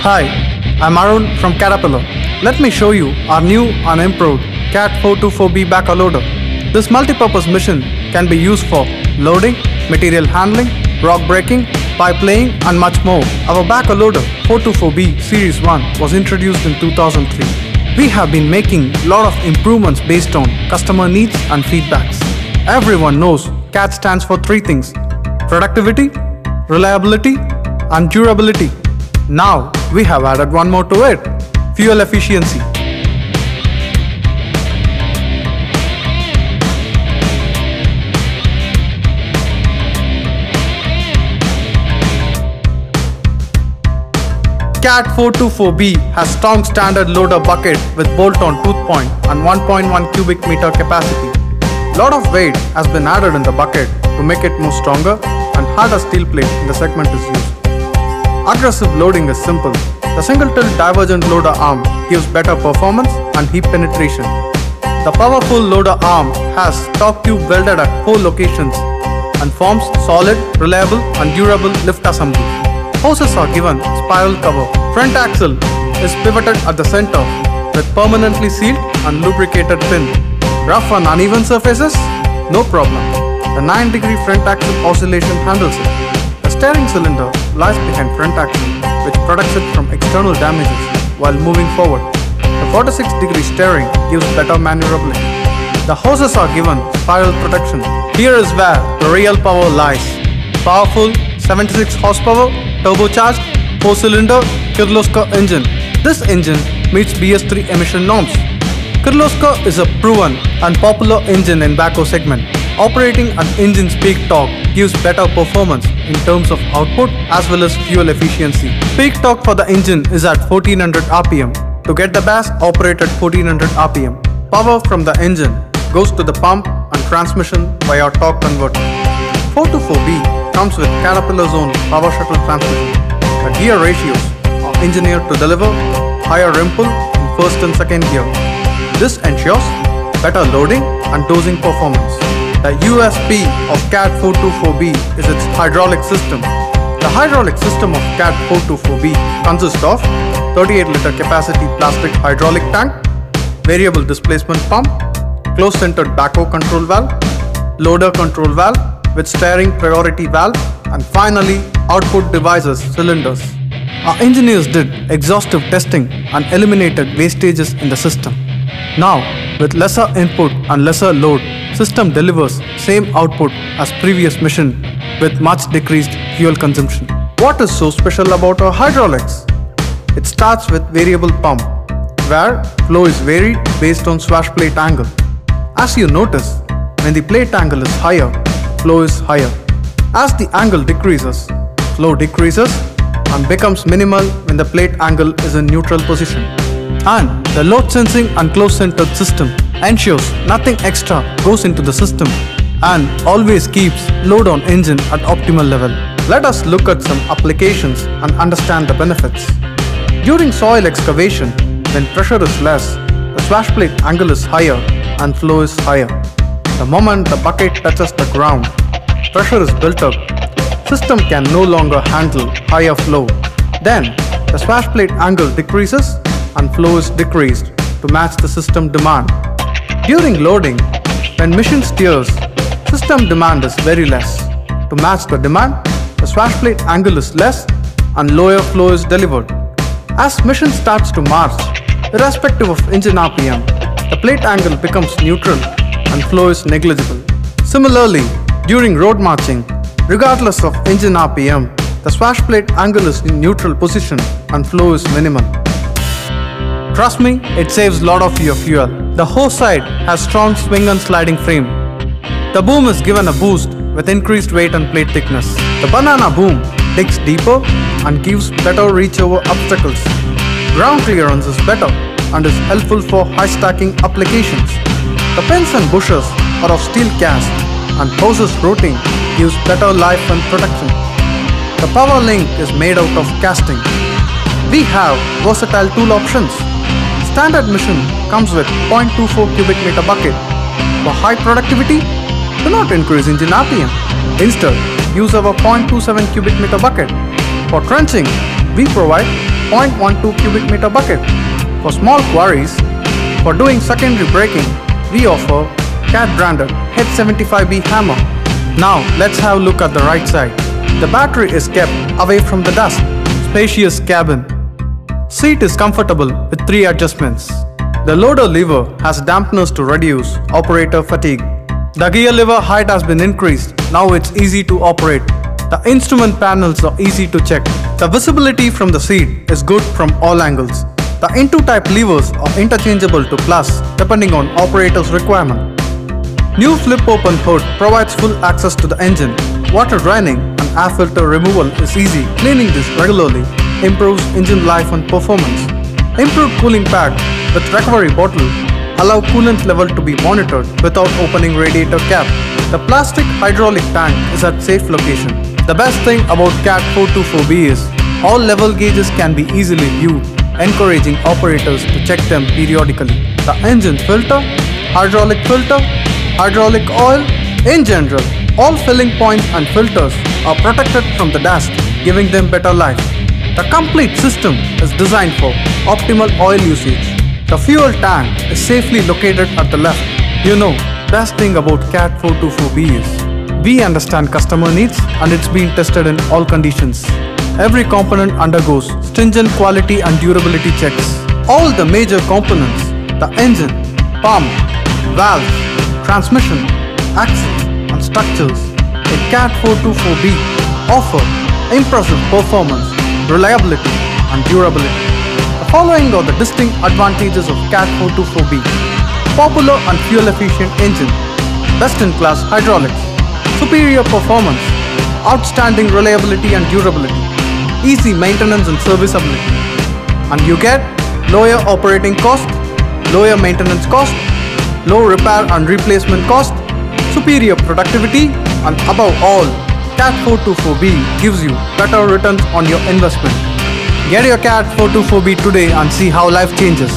Hi, I'm Arun from Caterpillar. Let me show you our new and improved CAT 424B backhoe loader. This multi-purpose machine can be used for loading, material handling, rock breaking, pipe laying and much more. Our backhoe loader 424B Series 1 was introduced in 2003. We have been making a lot of improvements based on customer needs and feedbacks. Everyone knows CAT stands for three things: productivity, reliability and durability. Now we have added one more to it: fuel efficiency. CAT 424B has strong standard loader bucket with bolt-on tooth point and 1.1 cubic meter capacity. Lot of weight has been added in the bucket to make it more stronger, and harder steel plate in the segment is used. Aggressive loading is simple. The single tilt divergent loader arm gives better performance and heap penetration. The powerful loader arm has torque tube welded at 4 locations and forms solid, reliable and durable lift assembly. Hoses are given spiral cover. Front axle is pivoted at the center with permanently sealed and lubricated pin. Rough and uneven surfaces? No problem. The 9-degree front axle oscillation handles it. The steering cylinder lies behind front axle, which protects it from external damages while moving forward. The 46-degree steering gives better maneuverability. The hoses are given spiral protection. Here is where the real power lies. Powerful 76 horsepower, turbocharged, 4-cylinder Kirloskar engine. This engine meets BS3 emission norms. Kirloskar is a proven and popular engine in backhoe segment. Operating at engine's peak torque gives better performance in terms of output as well as fuel efficiency. Peak torque for the engine is at 1400 rpm. To get the best, operate at 1400 rpm. Power from the engine goes to the pump and transmission via torque converter. 424B comes with Caterpillar's own power shuttle transmission. The gear ratios are engineered to deliver higher rim pull in first and second gear. This ensures better loading and dosing performance. The USP of CAT 424B is its hydraulic system. The hydraulic system of CAT 424B consists of 38-liter capacity plastic hydraulic tank, variable displacement pump, close-centered backhoe control valve, loader control valve with steering priority valve, and finally output devices cylinders. Our engineers did exhaustive testing and eliminated wastages in the system. Now, with lesser input and lesser load, system delivers same output as previous machine with much decreased fuel consumption. What is so special about our hydraulics? It starts with variable pump, where flow is varied based on swash plate angle. As you notice, when the plate angle is higher, flow is higher. As the angle decreases, flow decreases and becomes minimal when the plate angle is in neutral position. And the load sensing and close-centered system ensures nothing extra goes into the system and always keeps load on engine at optimal level. Let us look at some applications and understand the benefits. During soil excavation, when pressure is less, the swash plate angle is higher and flow is higher. The moment the bucket touches the ground, pressure is built up. System can no longer handle higher flow. Then, the swash plate angle decreases and flow is decreased to match the system demand. During loading, when machine steers, system demand is very less. To match the demand, the swash plate angle is less and lower flow is delivered. As machine starts to march, irrespective of engine RPM, the plate angle becomes neutral and flow is negligible. Similarly, during road marching, regardless of engine RPM, the swash plate angle is in neutral position and flow is minimal. Trust me, it saves lot of your fuel. The hose side has strong swing and sliding frame. The boom is given a boost with increased weight and plate thickness. The banana boom digs deeper and gives better reach over obstacles. Ground clearance is better and is helpful for high stacking applications. The pins and bushes are of steel cast and hoses routing gives better life and protection. The power link is made out of casting. We have versatile tool options. Standard machine comes with 0.24 cubic meter bucket. For high productivity, do not increase engine RPM. Instead, use our 0.27 cubic meter bucket. For trenching, we provide 0.12 cubic meter bucket. For small quarries, for doing secondary braking, we offer CAT branded H75B hammer. Now let's have a look at the right side. The battery is kept away from the dust. Spacious cabin. Seat is comfortable with 3 adjustments. The loader lever has dampeners to reduce operator fatigue. The gear lever height has been increased. Now it's easy to operate. The instrument panels are easy to check. The visibility from the seat is good from all angles. The into type levers are interchangeable to plus depending on operator's requirement. New flip open hood provides full access to the engine. Water draining and air filter removal is easy. Cleaning this regularly improves engine life and performance. Improved cooling pad with recovery bottle allow coolant level to be monitored without opening radiator cap. The plastic hydraulic tank is at safe location. The best thing about CAT 424B is all level gauges can be easily viewed, encouraging operators to check them periodically. The engine filter, hydraulic oil, in general, all filling points and filters are protected from the dust, giving them better life. The complete system is designed for optimal oil usage. The fuel tank is safely located at the left. You know, best thing about CAT 424B is we understand customer needs and it's been tested in all conditions. Every component undergoes stringent quality and durability checks. All the major components, the engine, pump, valve, transmission, axle and structures in CAT 424B offer impressive performance, reliability and durability. The following are the distinct advantages of CAT 424B. Popular and fuel efficient engine, best-in-class hydraulics, superior performance, outstanding reliability and durability, easy maintenance and serviceability. And you get lower operating cost, lower maintenance cost, low repair and replacement cost, superior productivity, and above all, CAT 424B gives you better returns on your investment. Get your CAT 424B today and see how life changes.